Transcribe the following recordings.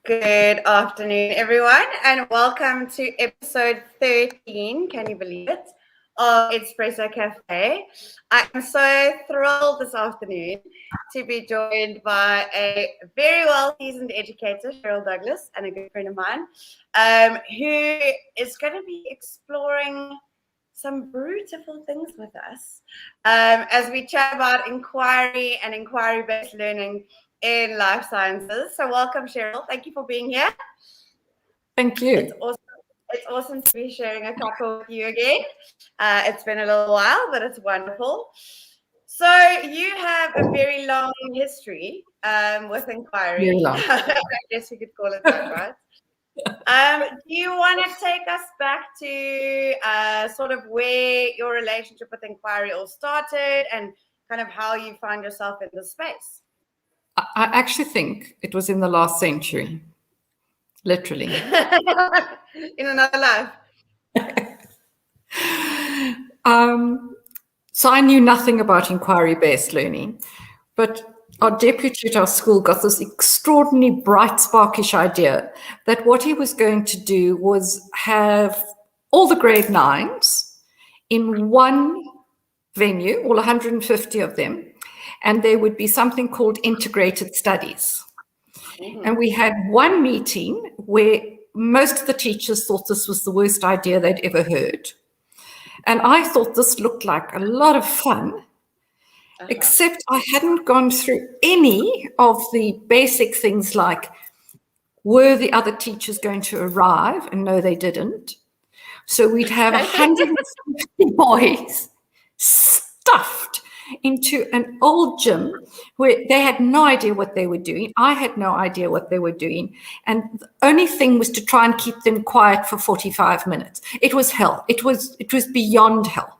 Good afternoon, everyone, and welcome to episode 13, can you believe it, of EDspresso Café. I am so thrilled this afternoon to be joined by a very well-seasoned educator, Cheryl Douglas, and a good friend of mine, who is going to be exploring some beautiful things with us as we chat about inquiry and inquiry-based learning in life sciences. So welcome, Cheryl. Thank you for being here. Thank you. It's awesome to be sharing a cuppa with you again. It's been a little while, but it's wonderful. So you have a very long history with inquiry. Very long. I guess you could call it that, right? Do you want to take us back to sort of where your relationship with inquiry all started and kind of how you find yourself in this space? I actually think it was in the last century, literally. In another life. So I knew nothing about inquiry-based learning, but our deputy at our school got this extraordinarily bright, sparkish idea that what he was going to do was have all the grade 9s in one venue, all 150 of them, and there would be something called integrated studies. Mm-hmm. And we had one meeting where most of the teachers thought this was the worst idea they'd ever heard. And I thought this looked like a lot of fun, except I hadn't gone through any of the basic things like, were the other teachers going to arrive? And no, they didn't. So we'd have 150 boys stuffed into an old gym where they had no idea what they were doing. I had no idea what they were doing. And the only thing was to try and keep them quiet for 45 minutes. It was hell. It was beyond hell.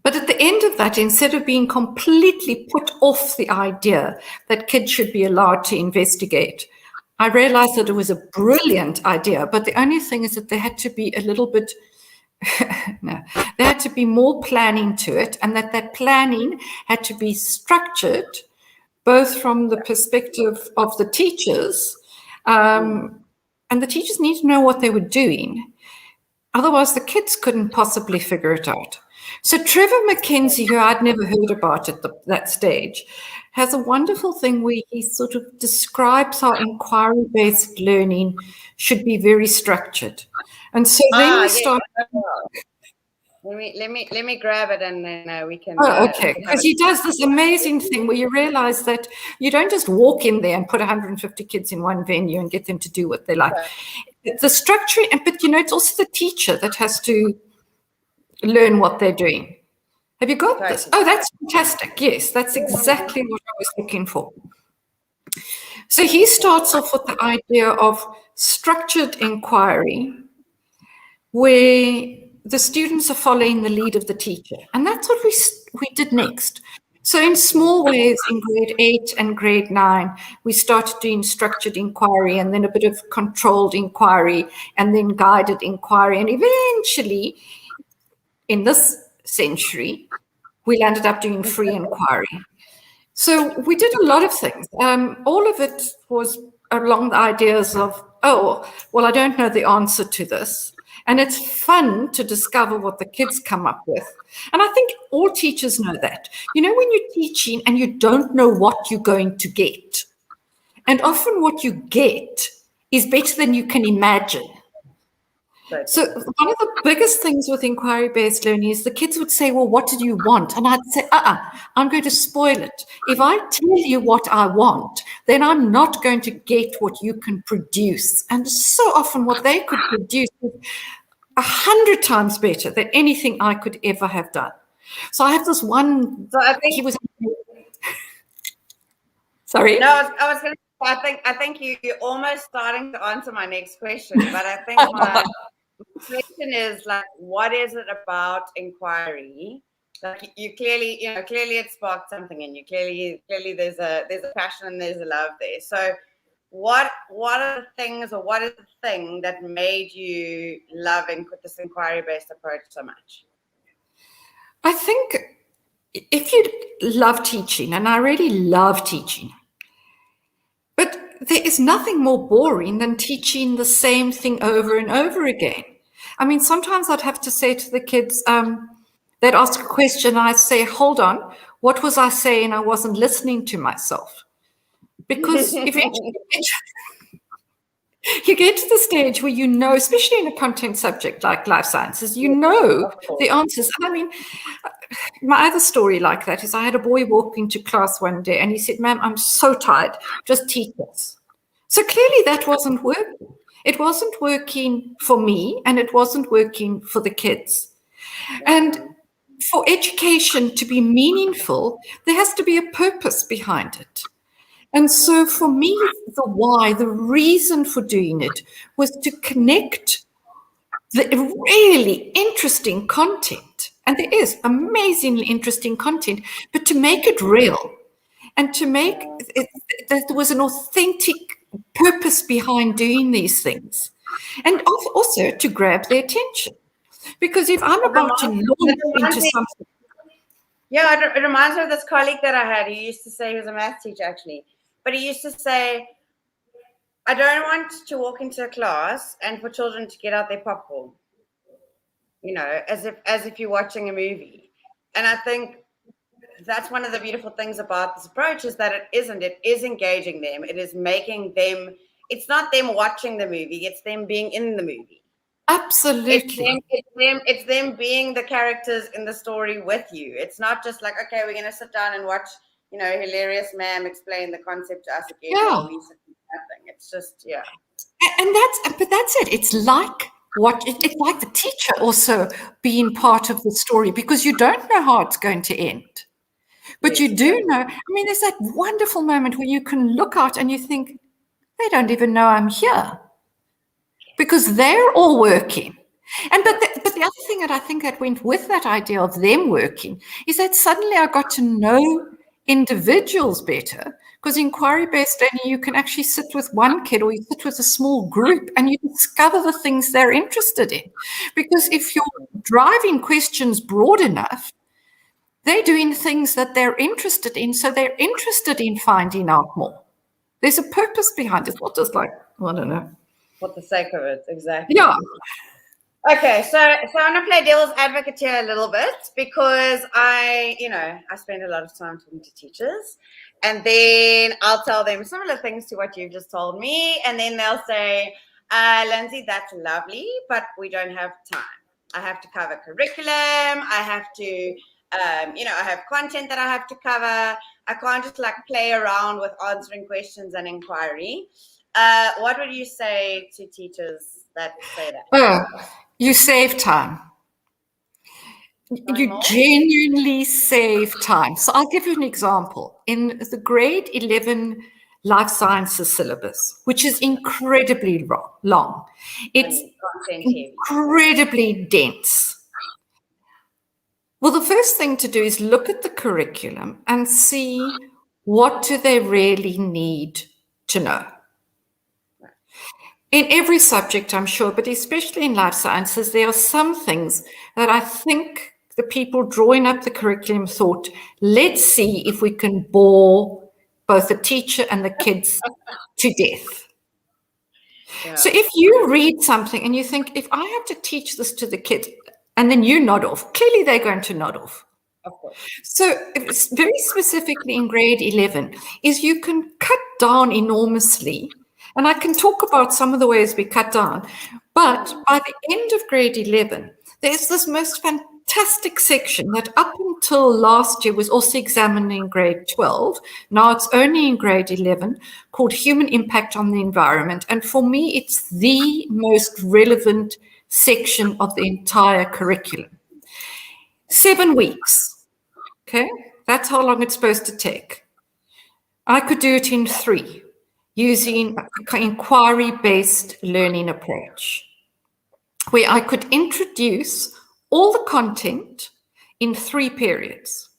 But at the end of that, instead of being completely put off the idea that kids should be allowed to investigate, I realized that it was a brilliant idea. But the only thing is that there had to be a little bit no, there had to be more planning to it, and that planning had to be structured both from the perspective of the teachers, and the teachers need to know what they were doing. Otherwise, the kids couldn't possibly figure it out. So Trevor McKenzie, who I'd never heard about at that stage, has a wonderful thing where he sort of describes how inquiry-based learning should be very structured. And so then we start. Let me grab it and then we can. Oh, okay. Because he does this amazing thing where you realize that you don't just walk in there and put 150 kids in one venue and get them to do what they like. Right. The structure, but it's also the teacher that has to learn what they're doing. Have you got this? Oh, that's fantastic. Yes, that's exactly what I was looking for. So he starts off with the idea of structured inquiry, where the students are following the lead of the teacher. And that's what we did next. So in small ways, in grade 8 and grade 9, we started doing structured inquiry and then a bit of controlled inquiry and then guided inquiry. And eventually, in this century, we landed up doing free inquiry. So we did a lot of things. All of it was along the ideas of, oh, well, I don't know the answer to this. And it's fun to discover what the kids come up with. And I think all teachers know that. You know, when you're teaching and you don't know what you're going to get, and often what you get is better than you can imagine. Right. So one of the biggest things with inquiry-based learning is the kids would say, well, what did you want? And I'd say, I'm going to spoil it. If I tell you what I want, then I'm not going to get what you can produce. And so often what they could produce is 100 times better than anything I could ever have done. So I have this one. So I think he was. Sorry. No, I was going to. I think you're almost starting to answer my next question, but I think my question is like, what is it about inquiry? Like you clearly it sparked something in you. Clearly there's a passion and there's a love there. So what are the things, or what is the thing that made you love this inquiry-based approach so much? I think if you love teaching, and I really love teaching, but there is nothing more boring than teaching the same thing over and over again. I mean, sometimes I'd have to say to the kids, they'd ask a question, and I'd say, hold on, what was I saying? I wasn't listening to myself. Because eventually you get to the stage where you know, especially in a content subject like life sciences, you know the answers. And I mean, my other story like that is I had a boy walk into class one day and he said, ma'am, I'm so tired, just teach us. So clearly that wasn't working. It wasn't working for me and it wasn't working for the kids. And for education to be meaningful, there has to be a purpose behind it. And so for me, the why, the reason for doing it was to connect the really interesting content, and there is amazingly interesting content, but to make it real and to make it, that there was an authentic purpose behind doing these things, and also to grab their attention. Because if I'm about to launch into something. Yeah, it reminds me of this colleague that I had. He used to say, he was a math teacher actually, but he used to say, I don't want to walk into a class and for children to get out their popcorn, you know, as if you're watching a movie. And I think that's one of the beautiful things about this approach is that it is engaging them. It is making them, it's not them watching the movie, it's them being in the movie. Absolutely. It's them being the characters in the story with you. It's not just like, okay, we're going to sit down and watch, you know, hilarious ma'am explain the concept to us again. Yeah. It's just, yeah. And that's it. It's like it's like the teacher also being part of the story, because you don't know how it's going to end. But you do know, I mean, there's that wonderful moment where you can look out and you think, they don't even know I'm here. Because they're all working. And but the other thing that I think that went with that idea of them working is that suddenly I got to know individuals better, because inquiry-based learning, you can actually sit with one kid or you sit with a small group and you discover the things they're interested in. Because if you're driving questions broad enough, they're doing things that they're interested in, so they're interested in finding out more. There's a purpose behind it. It's not just like, I don't know. For the sake of it, exactly. Yeah. Okay, so I'm gonna play devil's advocate here a little bit, because I spend a lot of time talking to teachers, and then I'll tell them similar things to what you've just told me, and then they'll say, Lindsay, that's lovely, but we don't have time. I have to cover curriculum. I have to, I have content that I have to cover. I can't just like play around with answering questions and inquiry. What would you say to teachers that say that? Oh, you save time. You genuinely save time. So I'll give you an example. In the grade 11 life sciences syllabus, which is incredibly long, it's incredibly dense. Well, the first thing to do is look at the curriculum and see what do they really need to know. In every subject, I'm sure, but especially in life sciences, there are some things that I think the people drawing up the curriculum thought, let's see if we can bore both the teacher and the kids to death. Yeah. So if you read something and you think, if I have to teach this to the kids, and then you nod off, clearly they're going to nod off. Of course. So very specifically in grade 11 is you can cut down enormously. And I can talk about some of the ways we cut down. But by the end of grade 11, there's this most fantastic section that up until last year was also examined in grade 12. Now it's only in grade 11, called Human Impact on the Environment. And for me, it's the most relevant section of the entire curriculum. 7 weeks. Okay, that's how long it's supposed to take. I could do it in 3. Using an inquiry-based learning approach, where I could introduce all the content in 3 periods,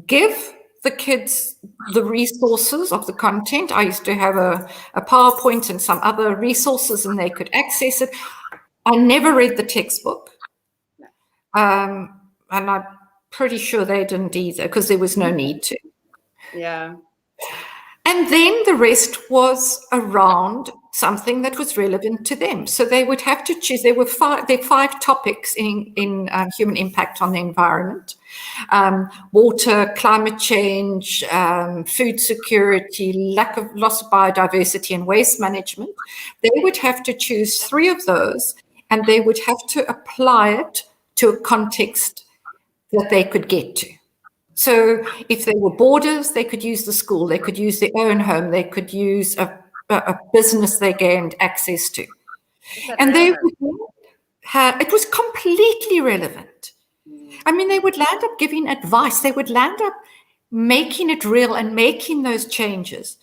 give the kids the resources of the content. I used to have a PowerPoint and some other resources, and they could access it. I never read the textbook, and I'm pretty sure they didn't either, because there was no need to. Yeah. And then the rest was around something that was relevant to them. So they would have to choose. There are 5 topics in human impact on the environment: water, climate change, food security, loss of biodiversity, and waste management. They would have to choose 3 of those, and they would have to apply it to a context that they could get to. So if they were boarders, they could use the school, they could use their own home, they could use a business they gained access to. And they would have, it was completely relevant. I mean, they would land up giving advice. They would land up making it real and making those changes.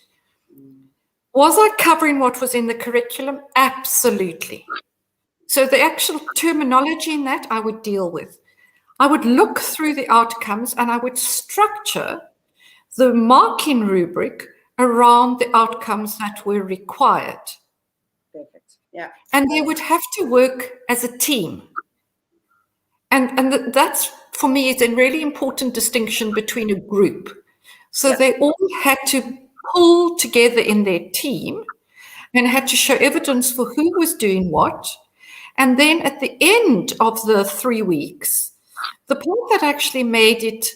Was I covering what was in the curriculum? Absolutely. So the actual terminology in that I would deal with. I would look through the outcomes and I would structure the marking rubric around the outcomes that were required. Perfect. Yeah. And they would have to work as a team. And that's, for me, is a really important distinction between a group. So they all had to pull together in their team and had to show evidence for who was doing what. And then at the end of the 3 weeks, the part that actually made it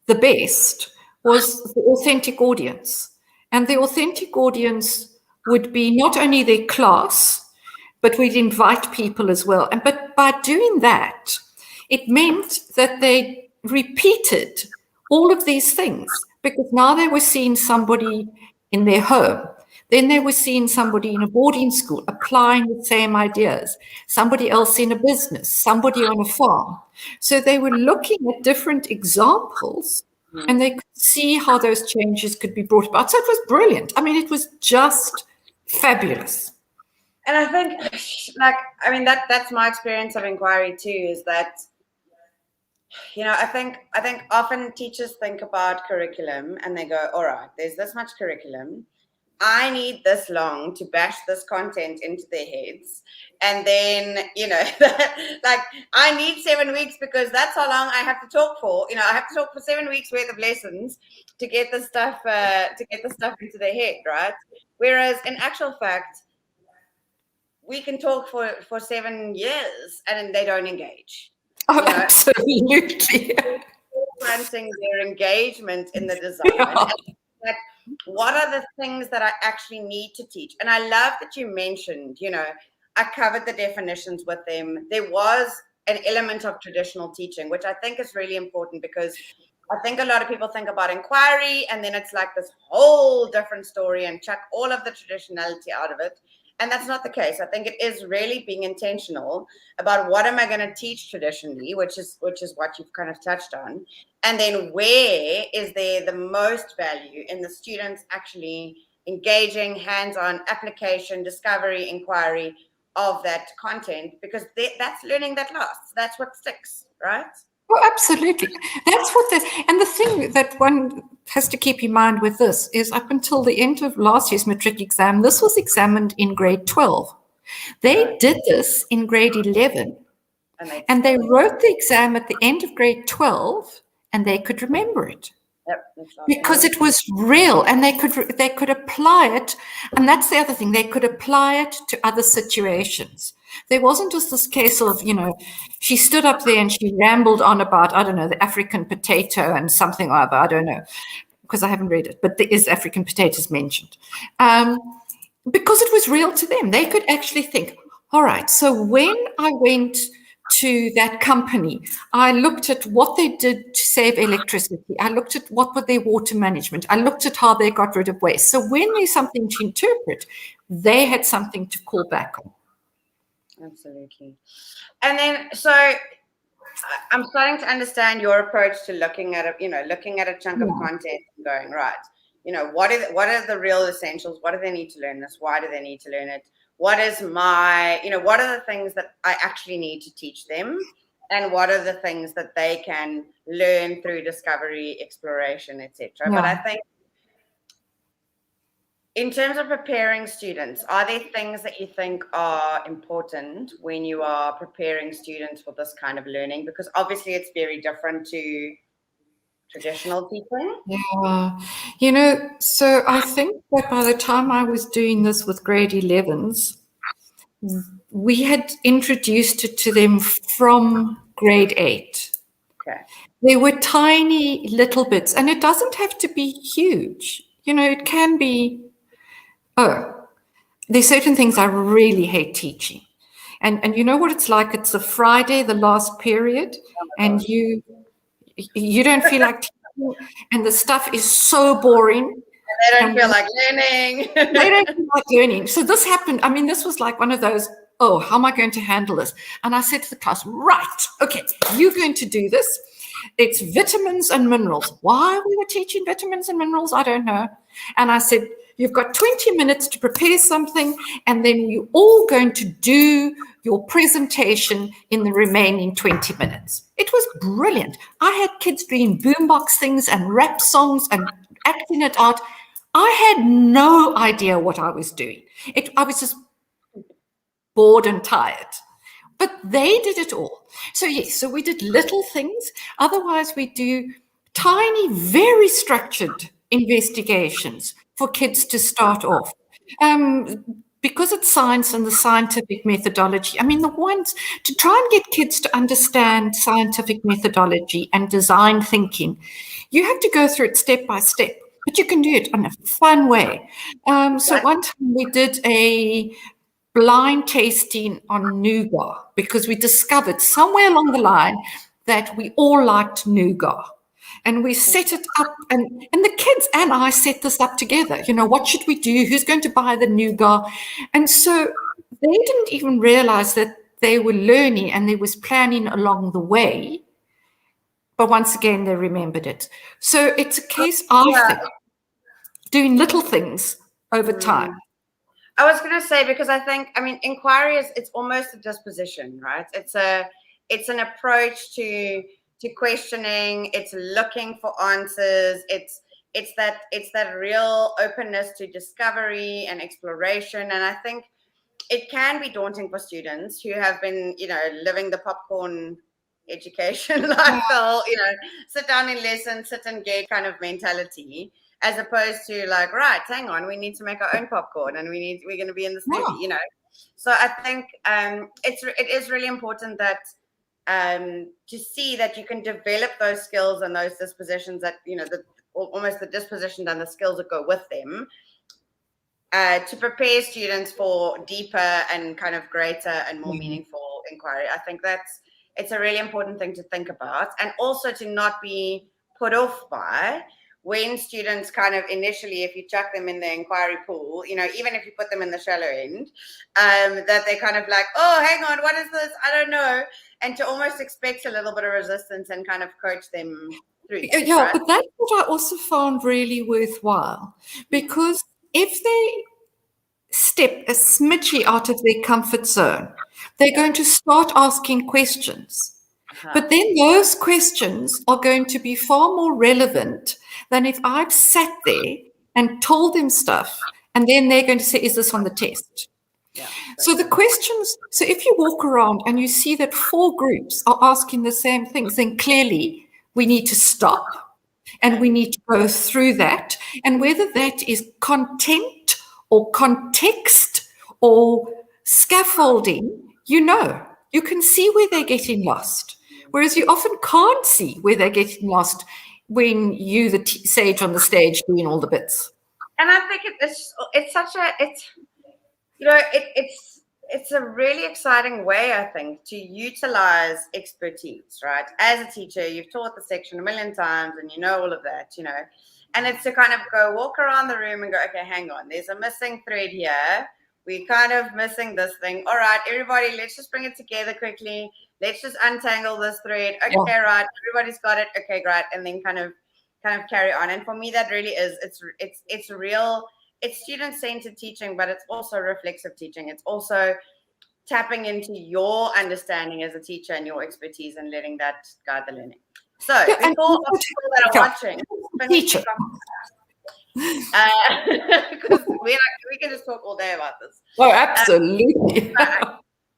the best was the authentic audience. And the authentic audience would be not only their class, but we'd invite people as well. But by doing that, it meant that they repeated all of these things, because now they were seeing somebody in their home. Then they were seeing somebody in a boarding school applying the same ideas, somebody else in a business, somebody on a farm. So they were looking at different examples and they could see how those changes could be brought about. So it was brilliant. I mean, it was just fabulous. And I think, that's my experience of inquiry too, is that, I think often teachers think about curriculum and they go, all right, there's this much curriculum. I need this long to bash this content into their heads. And then, I need 7 weeks because that's how long I have to talk for. I have to talk for 7 weeks worth of lessons to get the stuff into their head, right? Whereas in actual fact, we can talk for 7 years and they don't engage. Oh, absolutely. Granting their engagement in the design. Yeah. Like, what are the things that I actually need to teach? And I love that you mentioned, I covered the definitions with them. There was an element of traditional teaching, which I think is really important, because I think a lot of people think about inquiry and then it's like this whole different story and chuck all of the traditionality out of it. And that's not the case. I think it is really being intentional about what am I going to teach traditionally, which is what you've kind of touched on. And then where is there the most value in the students actually engaging, hands-on application, discovery, inquiry of that content, because that's learning that lasts. That's what sticks, right? Oh, absolutely. That's what and the thing that one has to keep in mind with this is, up until the end of last year's matric exam, this was examined in grade 12. They did this in grade 11, and they wrote the exam at the end of grade 12, and they could remember it. Yep, because it was real, and they could apply it. And that's the other thing, they could apply it to other situations. There wasn't just this case of, she stood up there and she rambled on about, I don't know, the African potato and something or other. I don't know, because I haven't read it, but there is African potatoes mentioned. Because it was real to them. They could actually think, all right, so when I went to that company, I looked at what they did to save electricity. I looked at what were their water management. I looked at how they got rid of waste. So when there's something to interpret, they had something to call back on. Absolutely. And then, so I'm starting to understand your approach to looking at a chunk of content and going, right, what are the real essentials? What do they need to learn this? Why do they need to learn it? What is what are the things that I actually need to teach them? And what are the things that they can learn through discovery, exploration, etc. Yeah. But I think in terms of preparing students, are there things that you think are important when you are preparing students for this kind of learning? Because obviously it's very different to traditional teaching? Yeah. So I think that by the time I was doing this with grade 11s, we had introduced it to them from grade 8. Okay. There were tiny little bits, and it doesn't have to be huge. It can be, there's certain things I really hate teaching. And you know what it's like? It's a Friday, the last period, and you don't feel like teaching, and the stuff is so boring. They don't feel like learning. They don't feel like learning. So this happened. I mean, this was like one of those, how am I going to handle this? And I said to the class, right, okay, you're going to do this. It's vitamins and minerals. Why we were teaching vitamins and minerals, I don't know. And I said, you've got 20 minutes to prepare something, and then you're all going to do your presentation in the remaining 20 minutes. It was brilliant. I had kids doing boombox things and rap songs and acting it out. I had no idea what I was doing. I was just bored and tired. But they did it all. So yes, so we did little things. Otherwise, we do tiny, very structured investigations for kids to start off. Because it's science and the scientific methodology, I mean, the ones to try and get kids to understand scientific methodology and design thinking, you have to go through it step by step, but you can do it in a fun way. So one time we did a blind tasting on nougat because we discovered somewhere along the line that we all liked nougat. And we set it up, and the kids and I set this up together. What should we do? Who's going to buy the nougat? And so they didn't even realize that they were learning and there was planning along the way. But once again, they remembered it. So it's a case, I think, doing little things over time. I was going to say, because I think, inquiry it's almost a disposition, right? It's an approach to questioning. It's looking for answers. It's that real openness to discovery and exploration. And I think it can be daunting for students who have been, living the popcorn education lifestyle, sit down in lesson, sit and get kind of mentality, as opposed to like, right, hang on, we need to make our own popcorn and we're going to be in this movie, So I think it is really important that to see that you can develop those skills and those dispositions that, almost the disposition and the skills that go with them, to prepare students for deeper and kind of greater and more meaningful inquiry. I think it's a really important thing to think about, and also to not be put off by when students kind of initially, if you chuck them in the inquiry pool, even if you put them in the shallow end, that they kind of like, oh, hang on, what is this? I don't know. And to almost expect a little bit of resistance and kind of coach them through that, Yeah, right? but that's what I also found really worthwhile, because if they step a smidgy out of their comfort zone, they're going to start asking questions. But then those questions are going to be far more relevant than if I've sat there and told them stuff, and then they're going to say, is this on the test? Yeah. So the questions, so if you walk around and you see that 4 groups are asking the same things, then clearly we need to stop and we need to go through that. And whether that is content or context or scaffolding, you can see where they're getting lost. Whereas you often can't see where they're getting lost when you, the sage on the stage, doing all the bits. And I think it's a really exciting way, I think, to utilize expertise, right? As a teacher, you've taught the section a million times and you know all of that, and it's to kind of go walk around the room and go, okay, hang on, there's a missing thread here. We're kind of missing this thing. All right, everybody, let's just bring it together quickly. Let's just untangle this thread. Okay, right, everybody's got it. Okay, great. And then kind of carry on. And for me, that really is, it's real. It's student-centered teaching, but it's also reflexive teaching. It's also tapping into your understanding as a teacher and your expertise and letting that guide the learning. So before people that are watching, teacher. Because we can just talk all day about this. Oh, absolutely.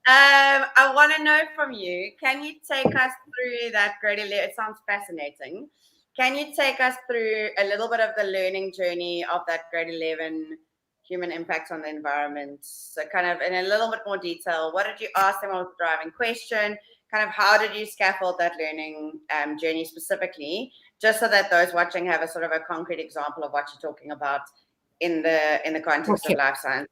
I want to know from you, can you take us through that grade 11? It sounds fascinating. Can you take us through a little bit of the learning journey of that grade 11 human impact on the environment? So kind of in a little bit more detail, what did you ask them? What was the driving question? Kind of how did you scaffold that learning journey specifically, just so that those watching have a sort of a concrete example of what you're talking about in the context of life science?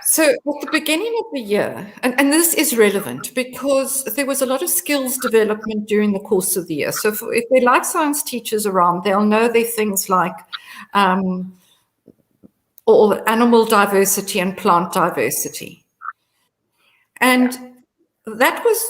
So at the beginning of the year, and this is relevant because there was a lot of skills development during the course of the year. So if there are life science teachers around, they'll know there are things like or animal diversity and plant diversity. And that was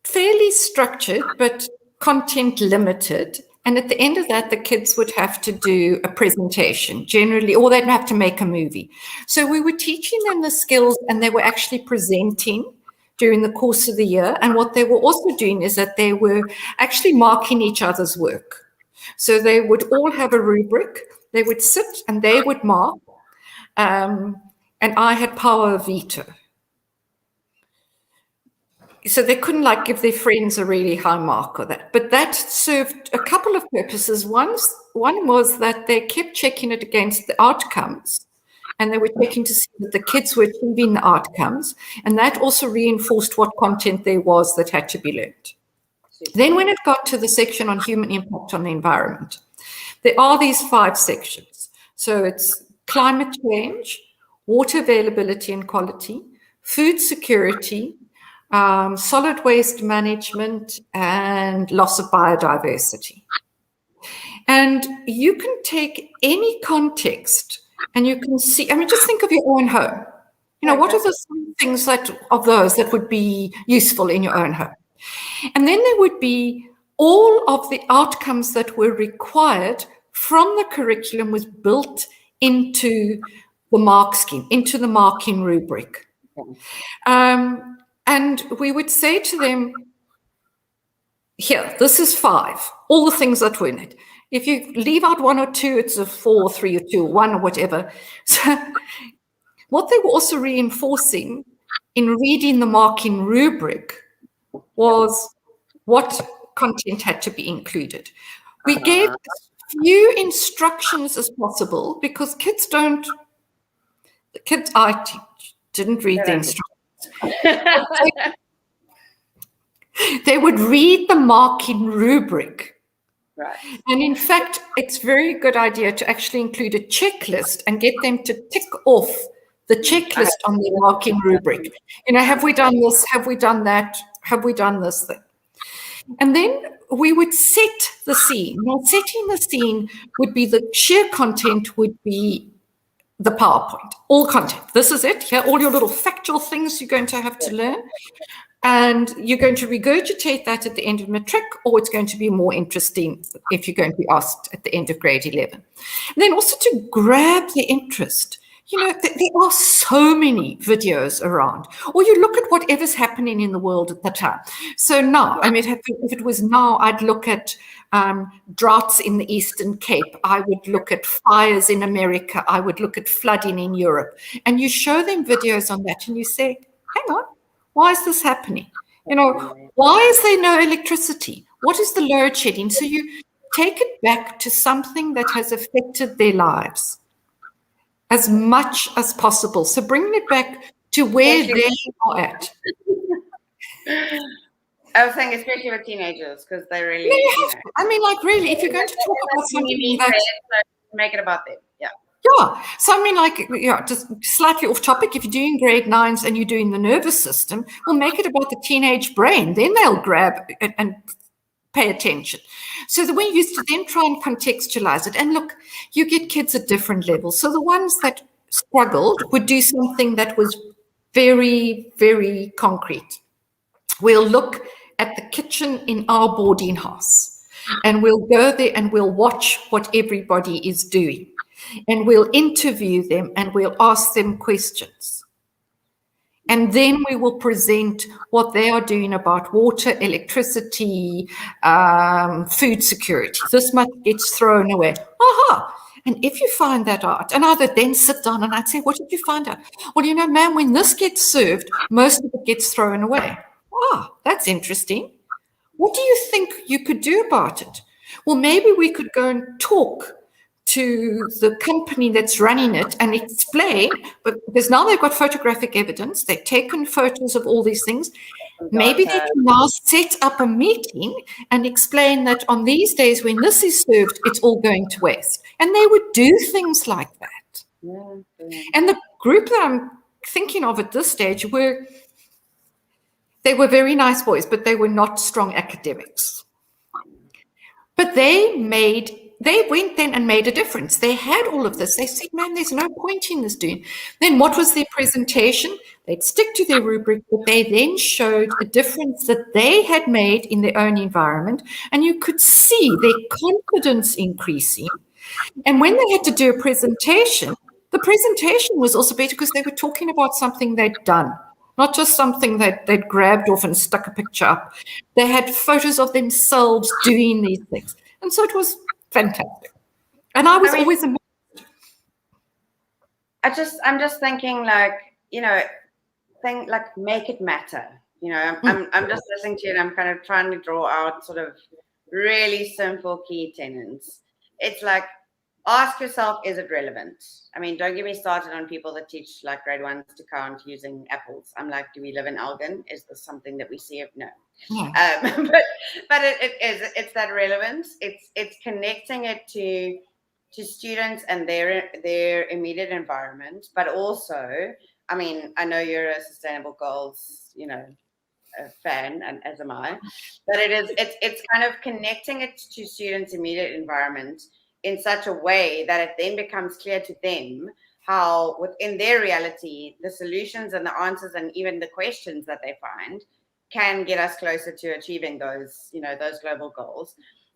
fairly structured, but content limited. And at the end of that, the kids would have to do a presentation generally, or they'd have to make a movie. So we were teaching them the skills, and they were actually presenting during the course of the year. And what they were also doing is that they were actually marking each other's work. So they would all have a rubric. They would sit and they would mark. And I had power of veto. So they couldn't like give their friends a really high mark or that. But that served a couple of purposes. One was that they kept checking it against the outcomes, and they were checking to see that the kids were achieving the outcomes. And that also reinforced what content there was that had to be learned. Then when it got to the section on human impact on the environment, there are these 5 sections. So it's climate change, water availability and quality, food security, solid waste management, and loss of biodiversity. And you can take any context and you can see, I mean, just think of your own home. You know, what are the things of those that would be useful in your own home? And then there would be all of the outcomes that were required from the curriculum was built into the mark scheme, into the marking rubric. And we would say to them, here, this is 5, all the things that were in it. If you leave out 1 or 2, it's a 4, 3 or 2, 1 or whatever. So what they were also reinforcing in reading the marking rubric was what content had to be included. We gave as few instructions as possible because I didn't read the instructions. They would read the marking rubric. Right. And in fact, it's a very good idea to actually include a checklist and get them to tick off the checklist on the marking rubric. You know, have we done this? Have we done that? Have we done this thing? And then we would set the scene. Now, setting the scene would be the sheer content would be the PowerPoint, all content. This is it. Here, all your little factual things you're going to have to learn. And you're going to regurgitate that at the end of matric, or it's going to be more interesting if you're going to be asked at the end of grade 11. And then also to grab the interest. You know, there are so many videos around, or you look at whatever's happening in the world at the time. So now, I mean, if it was now, I'd look at droughts in the Eastern Cape. I would look at fires in America. I would look at flooding in Europe. And you show them videos on that and you say, hang on, why is this happening? You know, why is there no electricity? What is the load shedding? So you take it back to something that has affected their lives as much as possible. So bringing it back to where they are at. I was saying, especially with teenagers, because they really. Yeah, you have to. I mean, like, really, if you're going to talk about something make it about them. Yeah. Yeah. So, I mean, like, yeah, just slightly off topic. If you're doing grade 9s and you're doing the nervous system, we'll make it about the teenage brain. Then they'll grab and pay attention. So the way you used to then try and contextualize it. And look, you get kids at different levels. So the ones that struggled would do something that was very, very concrete. We'll look at the kitchen in our boarding house, and we'll go there and we'll watch what everybody is doing, and we'll interview them and we'll ask them questions. And then we will present what they are doing about water, electricity, food security. This much gets thrown away. Aha! And if you find that out, and I would then sit down and I'd say, what did you find out? Well, you know, ma'am, when this gets served, most of it gets thrown away. Ah, that's interesting. What do you think you could do about it? Well, maybe we could go and talk to the company that's running it and explain, but because now they've got photographic evidence, they've taken photos of all these things. Maybe they can now set up a meeting and explain that on these days when this is served, it's all going to waste. And they would do things like that. Yeah. And the group that I'm thinking of at this stage they were very nice boys, but they were not strong academics. But they went then and made a difference. They had all of this. They said, man, there's no point in this doing. Then what was their presentation? They'd stick to their rubric, but they then showed a difference that they had made in their own environment. And you could see their confidence increasing. And when they had to do a presentation, the presentation was also better because they were talking about something they'd done. Not just something that they'd grabbed off and stuck a picture up. They had photos of themselves doing these things. And so it was fantastic. And I was always amazed. I'm just thinking like, make it matter. I'm just listening to you and I'm kind of trying to draw out sort of really simple key tenets. It's like, ask yourself, is it relevant? I mean, don't get me started on people that teach like grade 1s to count using apples. I'm like, do we live in Elgin? Is this something that we see? No. Yeah. But it's that relevance. It's connecting it to students and their immediate environment, but also, I mean, I know you're a sustainable goals, a fan, and as am I, but it's kind of connecting it to students' immediate environment in such a way that it then becomes clear to them how within their reality, the solutions and the answers and even the questions that they find can get us closer to achieving those global goals.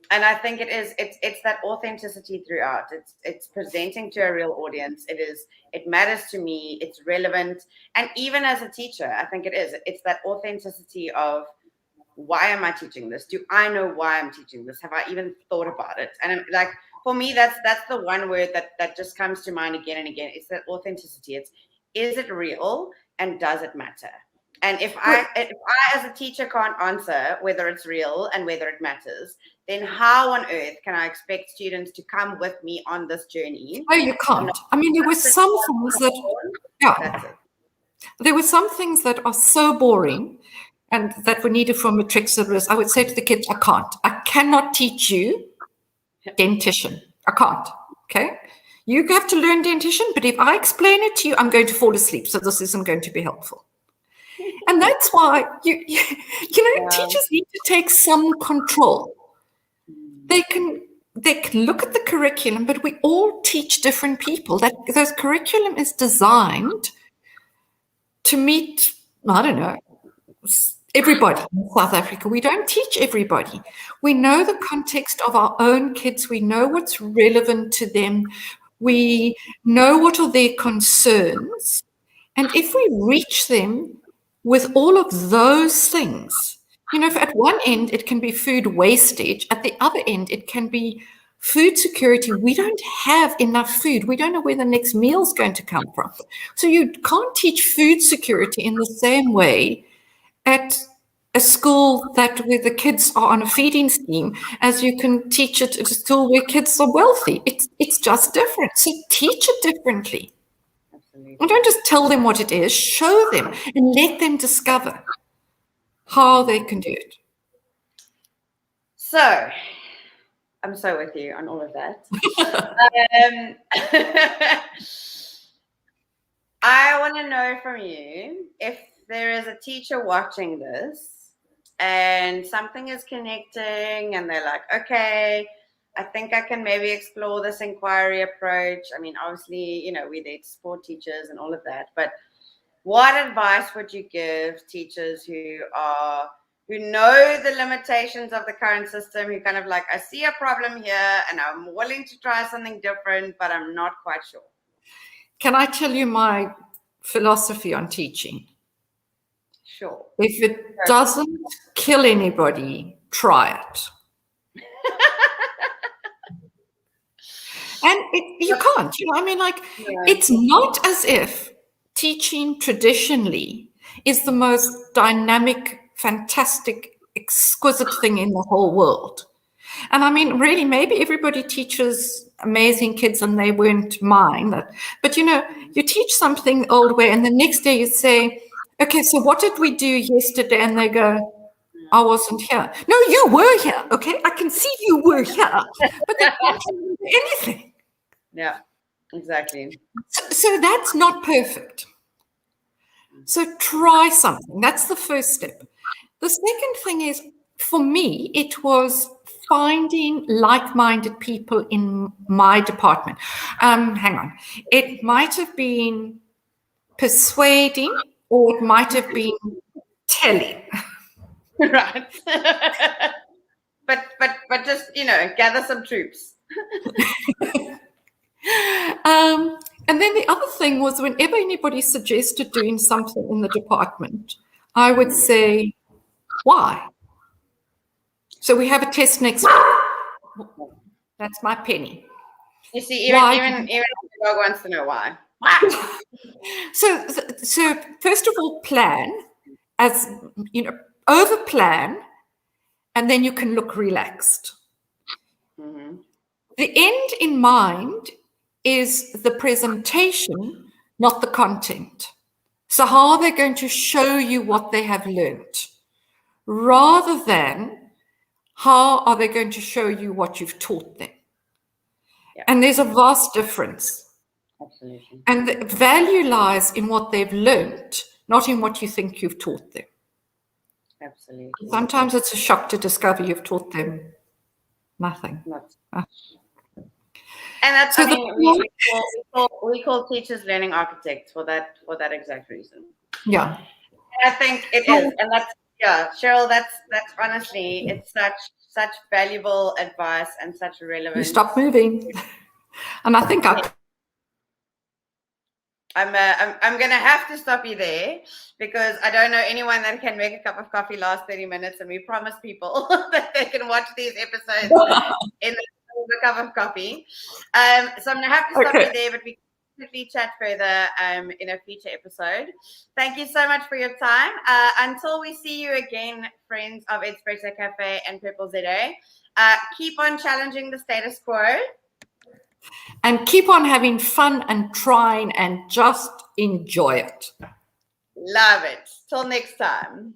And I think it's that authenticity throughout. It's presenting to a real audience. It matters to me. It's relevant. And even as a teacher, I think it's that authenticity of, why am I teaching this? Do I know why I'm teaching this? Have I even thought about it? And like, for me, that's the one word that just comes to mind again and again. It's that authenticity. Is it real and does it matter? And if I as a teacher can't answer whether it's real and whether it matters, then how on earth can I expect students to come with me on this journey? Oh, you can't. I mean, there were some things there were some things that are so boring and that were needed for matriculars. I would say to the kids, I cannot teach you dentition. I can't. Okay. You have to learn dentition, but if I explain it to you, I'm going to fall asleep. So this isn't going to be helpful. And that's why teachers need to take some control. They can look at the curriculum, but we all teach different people. Those curriculum is designed to meet, I don't know, everybody in South Africa. We don't teach everybody. We know the context of our own kids. We know what's relevant to them. We know what are their concerns. And if we reach them with all of those things, at one end, it can be food wastage. At the other end, it can be food security. We don't have enough food. We don't know where the next meal's going to come from. So you can't teach food security in the same way at a school where the kids are on a feeding scheme as you can teach it at a school where kids are wealthy. It's just different. So teach it differently. Absolutely. And don't just tell them what it is. Show them and let them discover how they can do it. So, I'm so with you on all of that. I want to know from you, if there is a teacher watching this and something is connecting and they're like, okay, I think I can maybe explore this inquiry approach. I mean, obviously, we need to support teachers and all of that, but what advice would you give teachers who know the limitations of the current system, who kind of like, I see a problem here and I'm willing to try something different, but I'm not quite sure? Can I tell you my philosophy on teaching? Sure. If it doesn't kill anybody, try it. And you can't, it's not as if teaching traditionally is the most dynamic, fantastic, exquisite thing in the whole world. And I mean, really, maybe everybody teaches amazing kids and they won't mind that. But, you teach something the old way and the next day you say, okay, so what did we do yesterday? And they go, I wasn't here. No, you were here. Okay, I can see you were here, but they can't remember anything. Yeah, exactly. So that's not perfect. So try something. That's the first step. The second thing is, for me, it was finding like-minded people in my department. Hang on. It might have been persuading, or it might have been telling. Right. but just, gather some troops. And then the other thing was, whenever anybody suggested doing something in the department, I would say, why? So we have a test next week. That's my penny. You see, even the dog wants to know why. Why? So first of all, plan, as over plan, and then you can look relaxed. Mm-hmm. The end in mind is the presentation, not the content. So how are they going to show you what they have learned, rather than how are they going to show you what you've taught them? Yeah. And there's a vast difference. Absolutely. And the value lies in what they've learned, not in what you think you've taught them. Absolutely. Sometimes it's a shock to discover you've taught them nothing. And that's, so we call teachers learning architects for that exact reason. Yeah. I think it is. And that's, Cheryl, that's honestly, it's such valuable advice and such relevant. You stop moving. And I think I'm going to have to stop you there, because I don't know anyone that can make a cup of coffee last 30 minutes, and we promise people that they can watch these episodes in a cup of coffee. So I'm going to have to stop you there, but we can definitely chat further in a future episode. Thank you so much for your time. Until we see you again, friends of EDspresso Café and Purple ZA, keep on challenging the status quo. And keep on having fun and trying and just enjoy it. Love it. Till next time.